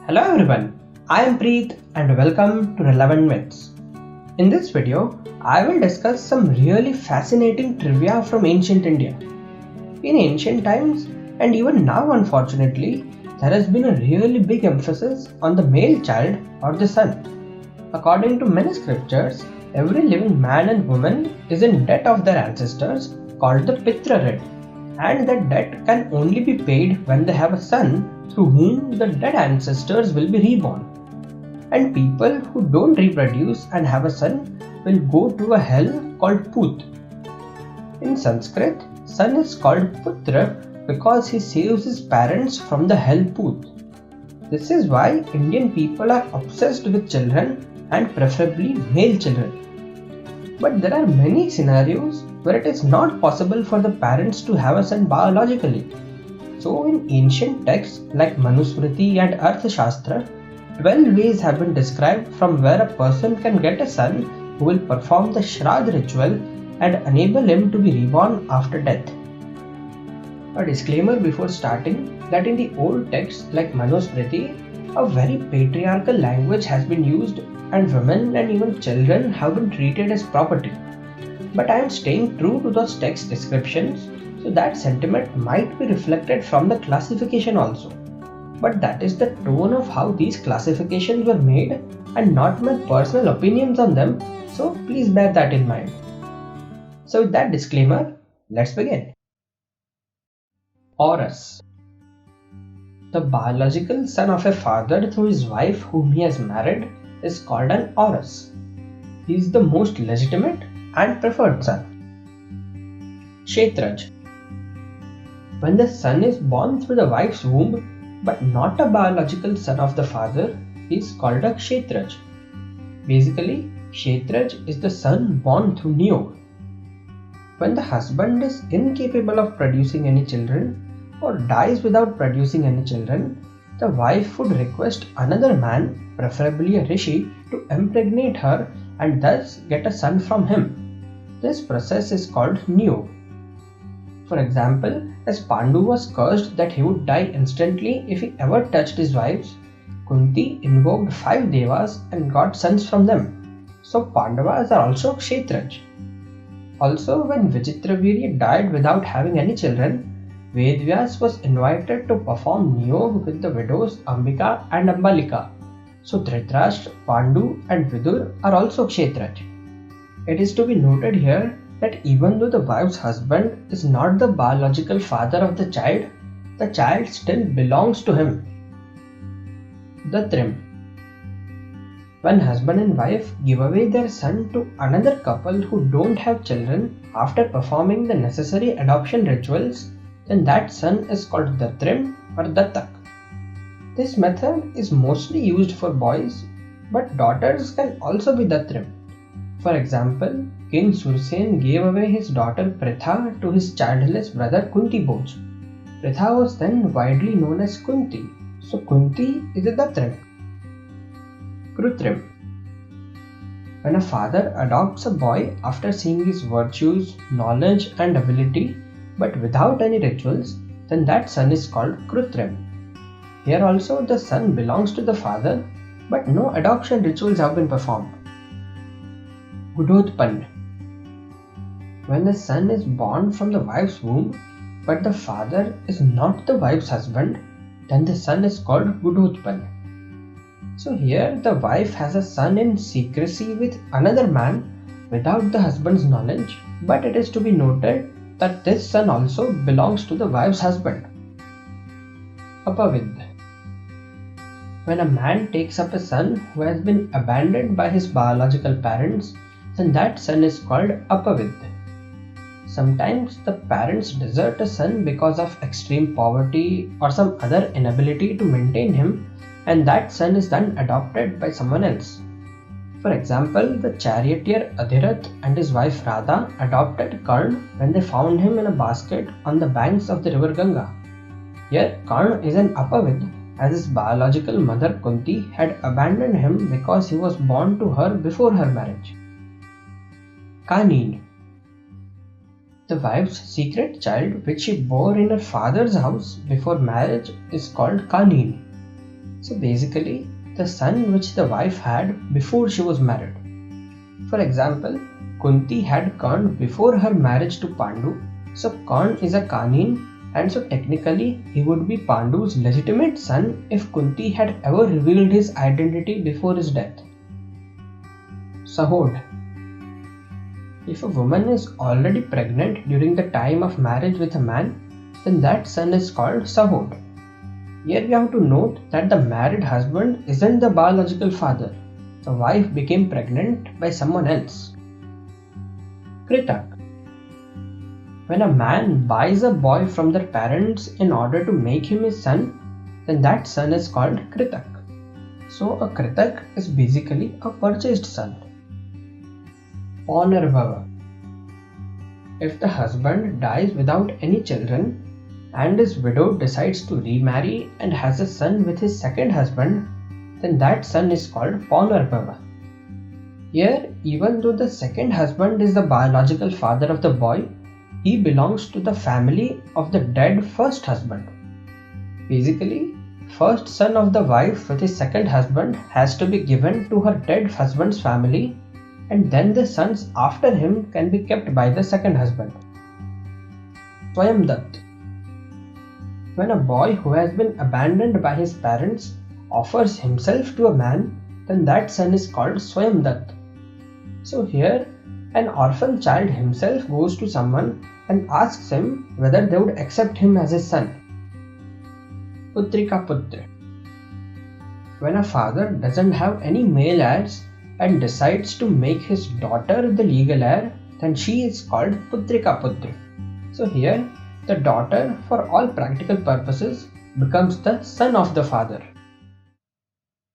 Hello everyone, I am Preet and welcome to Relevant Myths. In this video, I will discuss some really fascinating trivia from ancient India. In ancient times, and even now unfortunately, there has been a really big emphasis on the male child or the son. According to many scriptures, every living man and woman is in debt of their ancestors called the Pitra debt, and that debt can only be paid when they have a son through whom the dead ancestors will be reborn. And people who don't reproduce and have a son will go to a hell called Put. In Sanskrit, son is called Putra because he saves his parents from the hell Put. This is why Indian people are obsessed with children and preferably male children. But there are many scenarios where it is not possible for the parents to have a son biologically. So in ancient texts like Manusmriti and Arthashastra, 12 ways have been described from where a person can get a son who will perform the Shraddh ritual and enable him to be reborn after death. A disclaimer before starting that in the old texts like Manusmriti, a very patriarchal language has been used and women and even children have been treated as property. But I am staying true to those text descriptions, so that sentiment might be reflected from the classification also. But that is the tone of how these classifications were made and not my personal opinions on them, so please bear that in mind. So with that disclaimer, let's begin. Horus. The biological son of a father through his wife whom he has married is called an Horus. He is the most legitimate and preferred son. Kshetraj. When the son is born through the wife's womb but not a biological son of the father, he is called a Kshetraj. Basically, Kshetraj is the son born through Niyog. When the husband is incapable of producing any children or dies without producing any children, the wife would request another man, preferably a rishi, to impregnate her and thus get a son from him. This process is called Niyog. For example, as Pandu was cursed that he would die instantly if he ever touched his wives, Kunti invoked 5 devas and got sons from them. So Pandavas are also Kshetraj. Also, when Vichitravirya died without having any children, Vedvyas was invited to perform Niyog with the widows Ambika and Ambalika. So Dhritarashtra, Pandu and Vidur are also Kshetraj. It is to be noted here that even though the wife's husband is not the biological father of the child still belongs to him. The Trim. When husband and wife give away their son to another couple who don't have children after performing the necessary adoption rituals, then that son is called the Trim or Dattak. This method is mostly used for boys, but daughters can also be the Trim. For example, King Sursen gave away his daughter Pritha to his childless brother Kunti Bhoj. Pritha was then widely known as Kunti, so Kunti is the Trim. Krutrim. When a father adopts a boy after seeing his virtues, knowledge and ability but without any rituals, then that son is called Krutrim. Here also the son belongs to the father but no adoption rituals have been performed. Gudhutman. When the son is born from the wife's womb but the father is not the wife's husband, then the son is called Gudhutman. So here the wife has a son in secrecy with another man without the husband's knowledge, but it is to be noted that this son also belongs to the wife's husband. Apavid. When a man takes up a son who has been abandoned by his biological parents, then that son is called Apavid. Sometimes the parents desert a son because of extreme poverty or some other inability to maintain him, and that son is then adopted by someone else. For example, the charioteer Adhirath and his wife Radha adopted Karn when they found him in a basket on the banks of the river Ganga. Here, Karn is an Apavid as his biological mother Kunti had abandoned him because he was born to her before her marriage. Kaneen. The wife's secret child which she bore in her father's house before marriage is called Kaneen. So basically, the son which the wife had before she was married. For example, Kunti had Karn before her marriage to Pandu, so Karn is a Kanin, and so technically he would be Pandu's legitimate son if Kunti had ever revealed his identity before his death. Sahod. If a woman is already pregnant during the time of marriage with a man, then that son is called Sahod. Here we have to note that the married husband isn't the biological father. The wife became pregnant by someone else. Kritak. When a man buys a boy from their parents in order to make him his son, then that son is called Kritak. So a Kritak is basically a purchased son. Paunarbhava. If the husband dies without any children and his widow decides to remarry and has a son with his second husband, then that son is called Paunarbhava. Here, even though the second husband is the biological father of the boy, he belongs to the family of the dead first husband. Basically, first son of the wife with his second husband has to be given to her dead husband's family, and then the sons after him can be kept by the second husband. Swayamdat. When a boy who has been abandoned by his parents offers himself to a man, then that son is called Swayamdat. So here, an orphan child himself goes to someone and asks him whether they would accept him as his son. Putrika Putra. When a father doesn't have any male heirs and decides to make his daughter the legal heir, then she is called Putrika Putra. So here, the daughter, for all practical purposes, becomes the son of the father.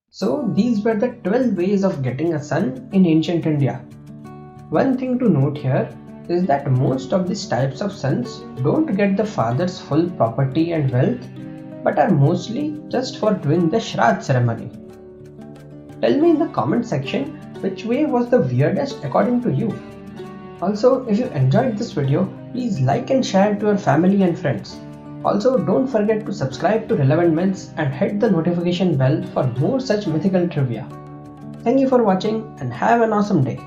So these were the 12 ways of getting a son in ancient India. One thing to note here is that most of these types of sons don't get the father's full property and wealth, but are mostly just for doing the Shraddh ceremony. Tell me in the comment section which way was the weirdest according to you. Also, if you enjoyed this video, please like and share to your family and friends. Also, don't forget to subscribe to Relevant Myths and hit the notification bell for more such mythical trivia. Thank you for watching and have an awesome day.